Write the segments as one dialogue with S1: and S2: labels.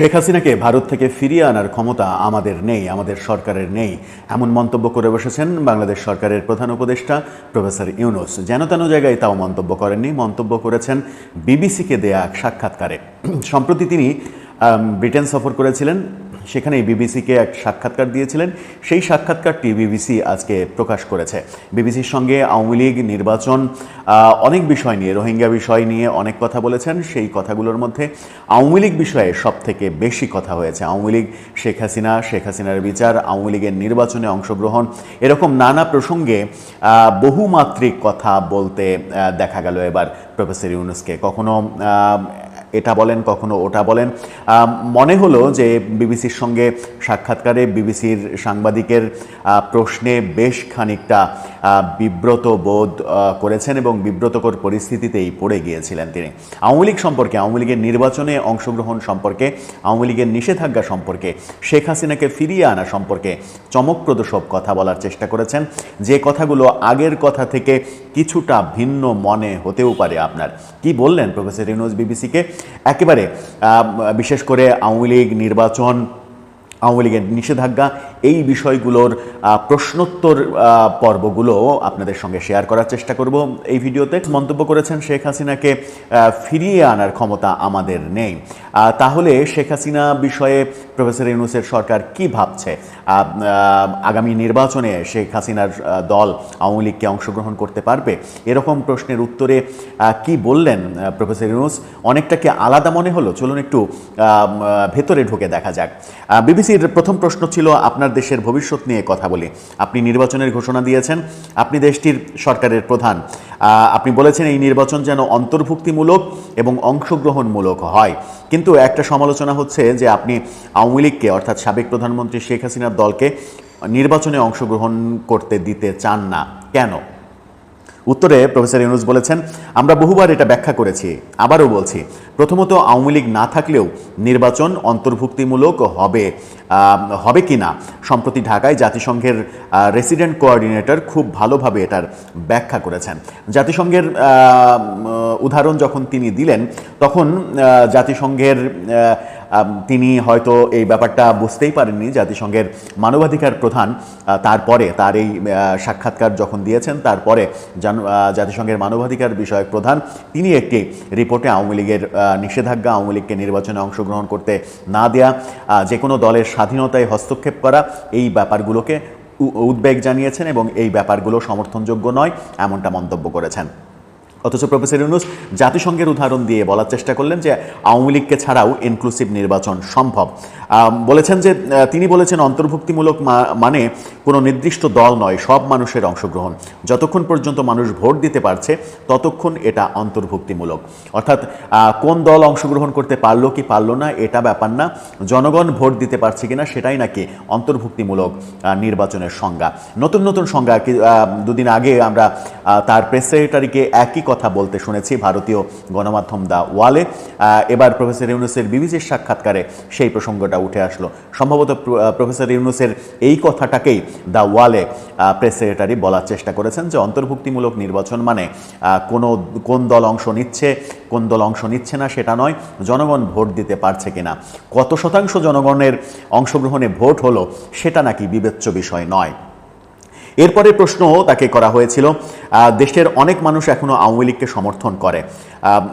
S1: শেখ হাসিনাকে ভারত থেকে ফিরিয়ে আনার ক্ষমতা আমাদের নেই, আমাদের সরকারের নেই, এমন মন্তব্য করে বসেছেন বাংলাদেশ সরকারের প্রধান উপদেষ্টা প্রফেসর ইউনূস। যেন তেন জায়গায় তাও মন্তব্য করেননি, মন্তব্য করেছেন বিবিসিকে দেয়া এক সাক্ষাৎকারে। সম্প্রতি তিনি ব্রিটেন সফর করেছিলেন, সেখানেই বিবিসিকে এক সাক্ষাৎকার দিয়েছিলেন। সেই সাক্ষাৎকারটি বিবিসি আজকে প্রকাশ করেছে। বিবিসির সঙ্গে আওয়ামী লীগ, নির্বাচন, অনেক বিষয় নিয়ে, রোহিঙ্গা বিষয় নিয়ে অনেক কথা বলেছেন। সেই কথাগুলোর মধ্যে আওয়ামী লীগ বিষয়ে সব থেকে বেশি কথা হয়েছে। আওয়ামী লীগ, শেখ হাসিনা, শেখ হাসিনার বিচার, আওয়ামী লীগের নির্বাচনে অংশগ্রহণ, এরকম নানা প্রসঙ্গে বহুমাত্রিক কথা বলতে দেখা গেল এবার প্রফেসর ইউনূসকে। কখনো এটা বলেন, কখনো ওটা বলেন। মনে হলো যে বিবিসির সঙ্গে সাক্ষাৎকারে বিবিসির সাংবাদিকের প্রশ্নে বেশ খানিকটা বিব্রত বোধ করেছেন এবং বিব্রতকর পরিস্থিতিতেই পড়ে গিয়েছিলেন তিনি। আওয়ামী লীগ সম্পর্কে, আওয়ামী লীগের নির্বাচনে অংশগ্রহণ সম্পর্কে, আওয়ামী লীগের নিষেধাজ্ঞা সম্পর্কে, শেখ হাসিনাকে ফিরিয়ে আনা সম্পর্কে চমকপ্রদ সব কথা বলার চেষ্টা করেছেন, যে কথাগুলো আগের কথা থেকে কিছুটা ভিন্ন মনে হতেও পারে আপনার। কি বললেন প্রফেসর ইউনূস বিবিসিকে? একেবারে বিশেষ করে আওয়ামী লীগ, নির্বাচন, আওয়ামী লীগের নিষেধাজ্ঞা, এই বিষয়গুলোর প্রশ্নোত্তর পর্বগুলো আপনাদের সঙ্গে শেয়ার করার চেষ্টা করব এই ভিডিওতে। মন্তব্য করেছেন শেখ হাসিনাকে ফিরিয়ে আনার ক্ষমতা আমাদের নেই। তাহলে শেখ হাসিনা বিষয়ে প্রফেসর ইউনূসের সরকার কি ভাবছে? আগামী নির্বাচনে শেখ হাসিনার দল আওয়ামী লীগকে অংশগ্রহণ করতে পারবে? এরকম প্রশ্নের উত্তরে কি বললেন প্রফেসর ইউনূস? অনেকটা কি আলাদা মনে হলো? চলুন একটু ভেতরে ঢুকে দেখা যাক। বিবিসির প্রথম প্রশ্ন ছিল, আপনার দেশের ভবিষ্যৎ নিয়ে কথা বলি। আপনি নির্বাচনের ঘোষণা দিয়েছেন, আপনি দেশটির সরকারের প্রধান। আপনি বলেছেন এই নির্বাচন যেন অন্তর্ভুক্তিমূলক এবং অংশগ্রহণমূলক হয়। কিন্তু একটা সমালোচনা হচ্ছে যে আপনি আওয়ামী লীগকে, অর্থাৎ সাবেক প্রধানমন্ত্রী শেখ হাসিনার দলকে নির্বাচনে অংশগ্রহণ করতে দিতে চান না, কেন? উত্তরে প্রফেসর ইউনূস বলেছেন, আমরা বহুবার এটা ব্যাখ্যা করেছি, আবারও বলছি। প্রথমত, আওয়ামী লীগ না থাকলেও নির্বাচন অন্তর্ভুক্তিমূলক হবে কি না, সম্প্রতি ঢাকায় জাতিসংঘের রেসিডেন্ট কোঅর্ডিনেটর খুব ভালোভাবে এটার ব্যাখ্যা করেছেন। জাতিসংঘের উদাহরণ যখন তিনি দিলেন, তখন জাতিসংঘের তিনি হয়তো এই ব্যাপারটা বুঝতেই পারেননি। জাতিসংঘের মানবাধিকার প্রধান তারপরে তার এই সাক্ষাৎকার যখন দিয়েছেন, তারপরে জাতিসংঘের মানবাধিকার বিষয়ক প্রধান তিনি একটি রিপোর্টে আওয়ামী লীগের নিষেধাজ্ঞা, আওয়ামী লীগকে নির্বাচনে অংশগ্রহণ করতে না দেয়া, যে কোনো দলের স্বাধীনতায় হস্তক্ষেপ করা, এই ব্যাপারগুলোকে উদ্বেগ জানিয়েছেন এবং এই ব্যাপারগুলো সমর্থনযোগ্য নয়, এমনটা মন্তব্য করেছেন। অথচ প্রফেসর ইউনূস জাতিসংঘের উদাহরণ দিয়ে বলার চেষ্টা করলেন যে আওয়ামী লীগকে ছাড়াও ইনক্লুসিভ নির্বাচন সম্ভব। বলেছেন যে তিনি বলেছেন অন্তর্ভুক্তিমূলক মানে কোনো নির্দিষ্ট দল নয়, সব মানুষের অংশগ্রহণ। যতক্ষণ পর্যন্ত মানুষ ভোট দিতে পারছে ততক্ষণ এটা অন্তর্ভুক্তিমূলক। অর্থাৎ কোন দল অংশগ্রহণ করতে পারলো কি পারলো না এটা ব্যাপার না, জনগণ ভোট দিতে পারছে কিনা সেটাই নাকি অন্তর্ভুক্তিমূলক নির্বাচনের সংজ্ঞা। নতুন নতুন সংজ্ঞা দুদিন আগে আমরা তার প্রেস সেক্রেটারিকে একই কথা বলতে শুনেছি ভারতীয় গণমাধ্যম দ্য ওয়ালে। এবার প্রফেসর ইউনূসের বিবিসির সাক্ষাৎকারে সেই প্রসঙ্গটা উঠে আসলো। সম্ভবত প্রফেসর ইউনূসের এই কথাটাকেই দ্য ওয়ালে প্রেস সেক্রেটারি বলার চেষ্টা করেছেন যে অন্তর্ভুক্তিমূলক নির্বাচন মানে কোন দল অংশ নিচ্ছে, কোন দল অংশ নিচ্ছে না সেটা নয়, জনগণ ভোট দিতে পারছে কিনা, কত শতাংশ জনগণের অংশগ্রহণে ভোট হলো সেটা নাকি বিবেচ্য বিষয় নয়। এরপরে প্রশ্ন তাকে করা হয়েছিল, দেশের অনেক মানুষ এখনও আওয়ামী লীগকে সমর্থন করে।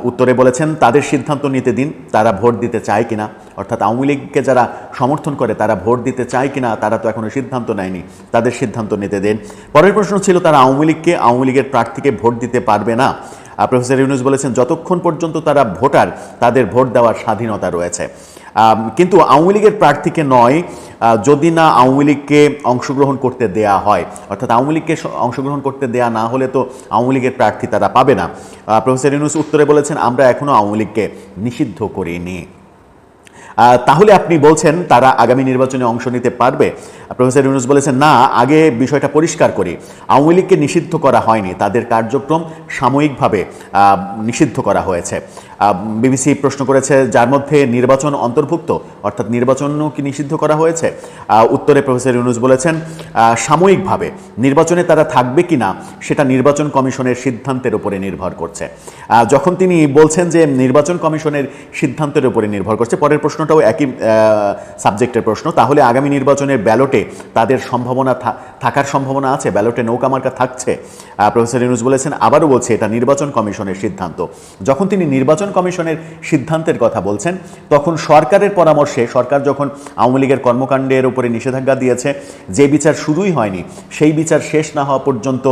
S1: উত্তরে বলেছেন তাদের সিদ্ধান্ত নিতে দিন, তারা ভোট দিতে চায় কিনা। অর্থাৎ আওয়ামী লীগকে যারা সমর্থন করে তারা ভোট দিতে চায় কিনা, তারা তো এখনও সিদ্ধান্ত নেয়নি, তাদের সিদ্ধান্ত নিতে দেন। পরের প্রশ্ন ছিল তারা আওয়ামী লীগের প্রার্থীকে ভোট দিতে পারবে না। প্রফেসর ইউনূস বলেছেন যতক্ষণ পর্যন্ত তারা ভোটার, তাদের ভোট দেওয়ার স্বাধীনতা রয়েছে। কিন্তু আওয়ামী লীগের প্রার্থীকে নয়, যদি না আওয়ামী লীগকে অংশগ্রহণ করতে দেয়া হয়, অর্থাৎ আওয়ামী লীগকে অংশগ্রহণ করতে দেয়া না হলে তো আওয়ামী লীগের প্রার্থী তারা পাবে না। প্রফেসর ইউনূস উত্তরে বলেছেন আমরা এখনও আওয়ামী লীগকে নিষিদ্ধ করিনি। তাহলে আপনি বলছেন তারা আগামী নির্বাচনে অংশ নিতে পারবে? প্রফেসর ইউনূস বলেছেন না, আগে বিষয়টা পরিষ্কার করি, আওয়ামী লীগকে নিষিদ্ধ করা হয়নি, তাদের কার্যক্রম সাময়িকভাবে নিষিদ্ধ করা হয়েছে। বিবিসি প্রশ্ন করেছে যার মধ্যে নির্বাচন অন্তর্ভুক্ত, অর্থাৎ নির্বাচনও কি নিষিদ্ধ করা হয়েছে? উত্তরে প্রফেসর ইউনূস বলেছেন সাময়িকভাবে নির্বাচনে তারা থাকবে কি না সেটা নির্বাচন কমিশনের সিদ্ধান্তের উপরে নির্ভর করছে। যখন তিনি বলছেন যে নির্বাচন কমিশনের সিদ্ধান্তের উপরে নির্ভর করছে, পরের প্রশ্নটাও একই সাবজেক্টের প্রশ্ন, তাহলে আগামী নির্বাচনের ব্যালটে তাদের সম্ভাবনা থাকার সম্ভাবনা আছে, ব্যালটে নৌকা মার্কা থাকছে? প্রফেসর ইউনূস বলেছেন আবারও বলছে এটা নির্বাচন কমিশনের সিদ্ধান্ত। যখন তিনি নির্বাচন কমিশনের সিদ্ধান্তের কথা বলছেন তখন সরকারের পরামর্শে, সরকার যখন আওয়ামী লীগের কর্মকাণ্ডের উপরে নিষেধাজ্ঞা দিয়েছে, যে বিচার শুরুই হয়নি সেই বিচার শেষ না হওয়া পর্যন্ত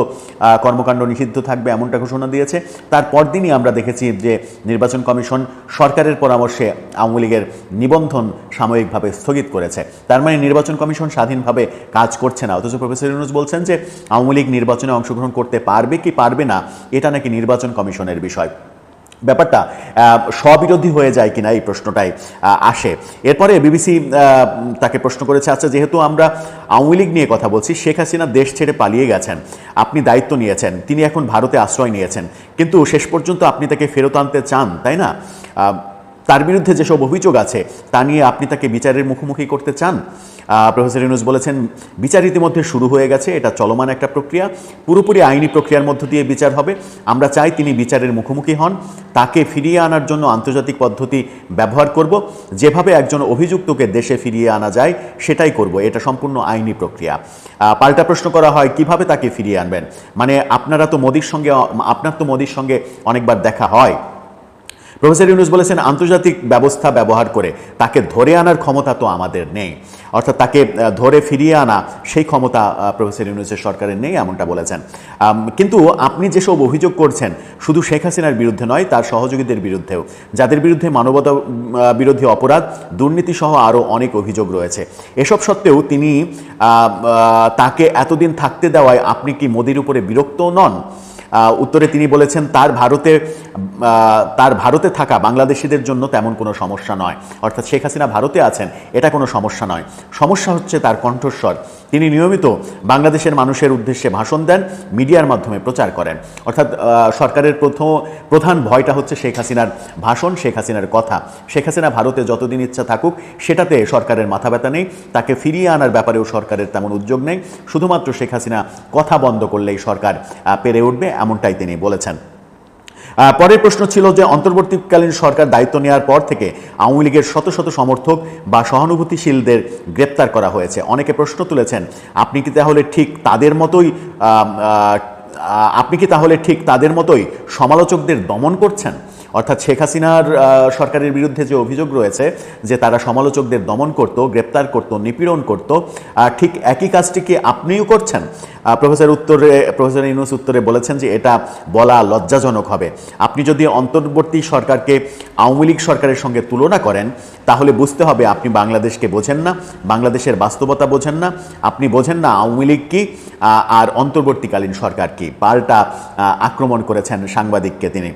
S1: কর্মকাণ্ড নিষিদ্ধ থাকবে এমনটা ঘোষণা দিয়েছে। তার পরদিনই আমরা দেখেছি যে নির্বাচন কমিশন সরকারের পরামর্শে আওয়ামী লীগের নিবন্ধন সাময়িকভাবে স্থগিত করেছে। তার মানে নির্বাচন কমিশন স্বাধীনভাবে কাজ করছে না। অথচ প্রফেসর ইউনূস বলছেন যে আওয়ামী লীগ নির্বাচনে অংশগ্রহণ করতে পারবে কি পারবে না এটা নাকি নির্বাচন কমিশনের বিষয়। ব্যাপারটা স্ববিরোধী হয়ে যায় কিনা এই প্রশ্নটাই আসে। এরপরে বিবিসি তাকে প্রশ্ন করেছে, আচ্ছা যেহেতু আমরা আওয়ামী লীগ নিয়ে কথা বলছি, শেখ হাসিনা দেশ ছেড়ে পালিয়ে গেছেন, আপনি দায়িত্ব নিয়েছেন, তিনি এখন ভারতে আশ্রয় নিয়েছেন, কিন্তু শেষ পর্যন্ত আপনি তাকে ফেরত আনতে চান, তাই না? তার বিরুদ্ধে যেসব অভিযোগ আছে তা নিয়ে আপনি তাকে বিচারের মুখোমুখি করতে চান? প্রফেসর ইউনূস বলেছেন বিচার ইতিমধ্যে শুরু হয়ে গেছে, এটা চলমান একটা প্রক্রিয়া, পুরোপুরি আইনি প্রক্রিয়ার মধ্য দিয়ে বিচার হবে। আমরা চাই তিনি বিচারের মুখোমুখি হন, তাকে ফিরিয়ে আনার জন্য আন্তর্জাতিক পদ্ধতি ব্যবহার করব, যেভাবে একজন অভিযুক্তকে দেশে ফিরিয়ে আনা যায় সেটাই করব, এটা সম্পূর্ণ আইনি প্রক্রিয়া। পাল্টা প্রশ্ন করা হয় কিভাবে তাকে ফিরিয়ে আনবেন, মানে আপনার তো মোদির সঙ্গে অনেকবার দেখা হয়। প্রফেসর ইউনূস বলেছেন আন্তর্জাতিক ব্যবস্থা ব্যবহার করে তাকে ধরে আনার ক্ষমতা তো আমাদের নেই, অর্থাৎ তাকে ধরে ফিরিয়ে আনা সেই ক্ষমতা প্রফেসর ইউনূসের সরকারের নেই, এমনটা বলেছেন। কিন্তু আপনি যেসব অভিযোগ করছেন শুধু শেখ হাসিনার বিরুদ্ধে নয়, তার সহযোগীদের বিরুদ্ধেও, যাদের বিরুদ্ধে মানবতা বিরোধী অপরাধ, দুর্নীতি সহ আরও অনেক অভিযোগ রয়েছে। এসব সত্ত্বেও তিনি তাকে এতদিন থাকতে দেওয়ায় আপনি কি মোদির উপরে বিরক্ত নন? উত্তরে তিনি বলেছেন তার ভারতে থাকা বাংলাদেশিদের জন্য তেমন কোনো সমস্যা নয়, অর্থাৎ শেখ হাসিনা ভারতে আছেন এটা কোনো সমস্যা নয়, সমস্যা হচ্ছে তার কণ্ঠস্বর। তিনি নিয়মিত বাংলাদেশের মানুষের উদ্দেশ্যে ভাষণ দেন, মিডিয়ার মাধ্যমে প্রচার করেন, অর্থাৎ সরকারের প্রধান ভয়টা হচ্ছে শেখ হাসিনার ভাষণ, শেখ হাসিনার কথা। শেখ হাসিনা ভারতে যতদিন ইচ্ছা থাকুক সেটাতে সরকারের মাথা ব্যথা নেই, তাকে ফিরিয়ে আনার ব্যাপারেও সরকারের তেমন উদ্যোগ নেই, শুধুমাত্র শেখ হাসিনা কথা বন্ধ করলেই সরকার পেরে উঠবে, এমনটাই তিনি বলেছেন। পরের প্রশ্ন ছিল যে অন্তর্বর্তীকালীন সরকার দায়িত্ব নেওয়ার পর থেকে আওয়ামী লীগের শত শত সমর্থক বা সহানুভূতিশীলদের গ্রেপ্তার করা হয়েছে। অনেকে প্রশ্ন তুলেছেন আপনি কি তাহলে ঠিক তাদের মতোই সমালোচকদের দমন করছেন? অর্থাৎ শেখ হাসিনার সরকারের বিরুদ্ধে যে অভিযোগ রয়েছে যে তারা সমালোচকদের দমন করত, গ্রেপ্তার করত, নিপীড়ন করত, ঠিক একই কাজটি কি আপনিও করছেন? প্রফেসর ইউনূস উত্তরে বলেছেন যে এটা বলা লজ্জাজনক হবে। আপনি যদি অন্তর্বর্তী সরকারকে আওয়ামী লীগ সরকারের সঙ্গে তুলনা করেন তাহলে বুঝতে হবে আপনি বাংলাদেশকে বোঝেন না, বাংলাদেশের বাস্তবতা বোঝেন না, আপনি বোঝেন না আওয়ামী লীগ কি আর অন্তর্বর্তীকালীন সরকার কি। পাল্টা আক্রমণ করেছেন সাংবাদিককে তিনি।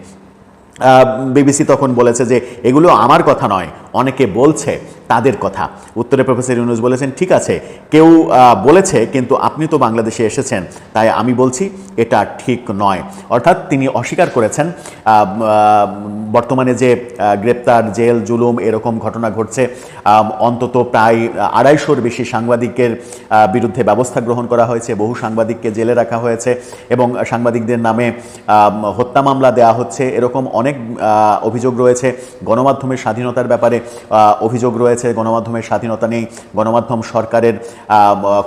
S1: বিবিসি তখন বলেছে যে এগুলো আমার কথা নয়, অনেকে বলছে তাদের কথা। উত্তরে প্রফেসর ইউনূস বলেছেন ঠিক আছে, কেউ বলেছে, কিন্তু আপনি তো বাংলাদেশে এসেছেন, তাই আমি বলছি এটা ঠিক নয়। অর্থাৎ তিনি অস্বীকার করেছেন বর্তমানে যে গ্রেপ্তার, জেল, জুলুম এরকম ঘটনা ঘটছে, অন্তত প্রায় 250-র বেশি সাংবাদিকের বিরুদ্ধে ব্যবস্থা গ্রহণ করা হয়েছে, বহু সাংবাদিককে জেলে রাখা হয়েছে এবং সাংবাদিকদের নামে হত্যা মামলা দেওয়া হচ্ছে, এরকম অনেক অভিযোগ রয়েছে। গণমাধ্যমের স্বাধীনতার ব্যাপারে অভিযোগ রয়েছে, গণমাধ্যমের স্বাধীনতা নেই, গণমাধ্যম সরকারের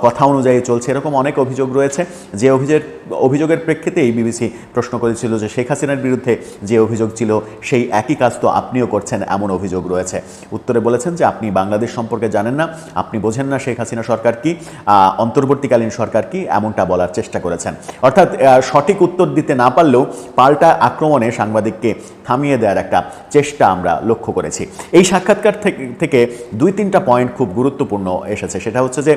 S1: কথা অনুযায়ী চলছে, এরকম অনেক অভিযোগ রয়েছে। যে অভিযোগের প্রেক্ষিতেই বিবিসি প্রশ্ন করেছিল যে শেখ হাসিনার বিরুদ্ধে যে অভিযোগ ছিল সেই একই কাজ তো আপনিও করছেন, এমন অভিযোগ রয়েছে। উত্তরে বলেছেন যে আপনি বাংলাদেশ সম্পর্কে জানেন না, আপনি বোঝেন না শেখ হাসিনা সরকার কি, অন্তর্বর্তীকালীন সরকার কি, এমনটা বলার চেষ্টা করেছেন। অর্থাৎ সঠিক উত্তর দিতে না পারলেও পাল্টা আক্রমণে সাংবাদিককে থামিয়ে দেওয়ার একটা চেষ্টা আমরা লক্ষ্য করেছি। এই সাক্ষাৎকার থেকে 2-3টা পয়েন্ট খুব গুরুত্বপূর্ণ এসেছে। সেটা হচ্ছে যে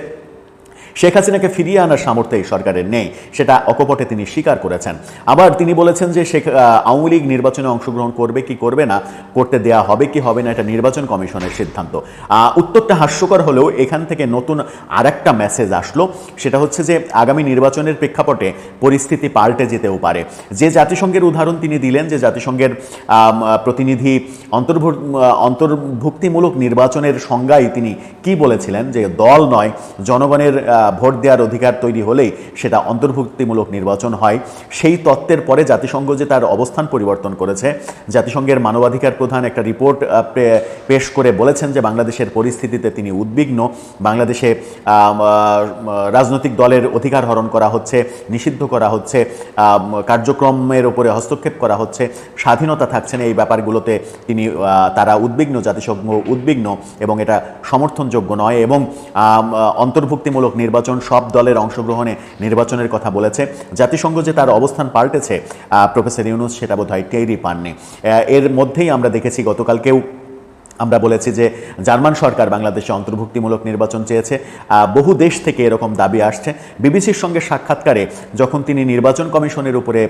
S1: শেখ হাসিনাকে ফিরিয়ে আনার সামর্থ্য এই সরকারের নেই, সেটা অকপটে তিনি স্বীকার করেছেন। আবার তিনি বলেছেন যে আওয়ামী লীগ নির্বাচনে অংশগ্রহণ করবে কি করবে না, করতে দেয়া হবে কি হবে না, এটা নির্বাচন কমিশনের সিদ্ধান্ত। উত্তরটা হাস্যকর হলেও এখান থেকে নতুন আরেকটা মেসেজ আসলো, সেটা হচ্ছে যে আগামী নির্বাচনের প্রেক্ষাপটে পরিস্থিতি পাল্টে যেতেও পারে। যে জাতিসংঘের উদাহরণ তিনি দিলেন, যে জাতিসংঘের প্রতিনিধি অন্তর্ভুক্তিমূলক নির্বাচনের সংজ্ঞায় তিনি কি বলেছিলেন, যে দল নয়, জনগণের ভোট দেওয়ার অধিকার তৈরি হলেই সেটা অন্তর্ভুক্তিমূলক নির্বাচন হয়। সেই তত্ত্বের পরে জাতিসংঘ যে তার অবস্থান পরিবর্তন করেছে, জাতিসংঘের মানবাধিকার প্রধান একটা রিপোর্ট পেশ করে বলেছেন যে বাংলাদেশের পরিস্থিতিতে তিনি উদ্বিগ্ন। বাংলাদেশে রাজনৈতিক দলের অধিকার হরণ করা হচ্ছে, নিষিদ্ধ করা হচ্ছে, কার্যক্রমের উপরে হস্তক্ষেপ করা হচ্ছে, স্বাধীনতা থাকছে না, এই ব্যাপারগুলোতে তারা উদ্বিগ্ন, জাতিসংঘ উদ্বিগ্ন এবং এটা সমর্থনযোগ্য নয়। এবং অন্তর্ভুক্তিমূলক নির্বাচন, সব দলের অংশগ্রহণে নির্বাচনের কথা বলেছে। জাতিসংঘ যে তার অবস্থান পাল্টেছে প্রফেসর ইউনূস সেটা বোধহয় টেরই পাননি। এর মধ্যেই আমরা দেখেছি গতকালকেও আমরা বলেছি যে জার্মান সরকার বাংলাদেশে অন্তর্ভুক্তিমূলক নির্বাচন চেয়েছে। বহু দেশ থেকে এরকম দাবি আসছে। বিবিসির সঙ্গে সাক্ষাৎকারে যখন তিনি নির্বাচন কমিশনের উপরে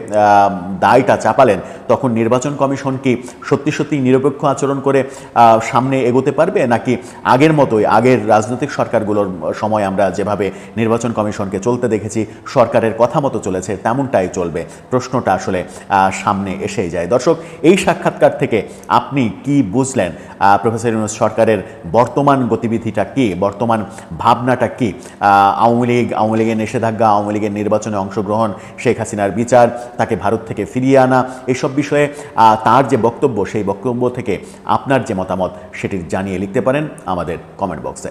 S1: দায়টা চাপালেন, তখন নির্বাচন কমিশন কি সত্যি সত্যি নিরপেক্ষ আচরণ করে সামনে এগোতে পারবে, নাকি আগের মতোই, আগের রাজনৈতিক সরকারগুলোর সময় আমরা যেভাবে নির্বাচন কমিশনকে চলতে দেখেছি, সরকারের কথা মতো চলেছে তেমনটাই চলবে? প্রশ্নটা আসলে সামনে এসেই যায়। দর্শক, এই সাক্ষাৎকার থেকে আপনি কি বুঝলেন? প্রফেসর ইউনূস সরকারের বর্তমান গতিবিধিটা কি, বর্তমান ভাবনাটা কি? আওয়ামী লীগের নিষেধাজ্ঞা, আওয়ামী লীগের নির্বাচনে অংশগ্রহণ, শেখ হাসিনার বিচার, তাকে ভারত থেকে ফিরিয়ে আনা, এসব বিষয়ে তার যে বক্তব্য, সেই বক্তব্য থেকে আপনার যে মতামত সেটি জানিয়ে লিখতে পারেন আমাদের কমেন্ট বক্সে।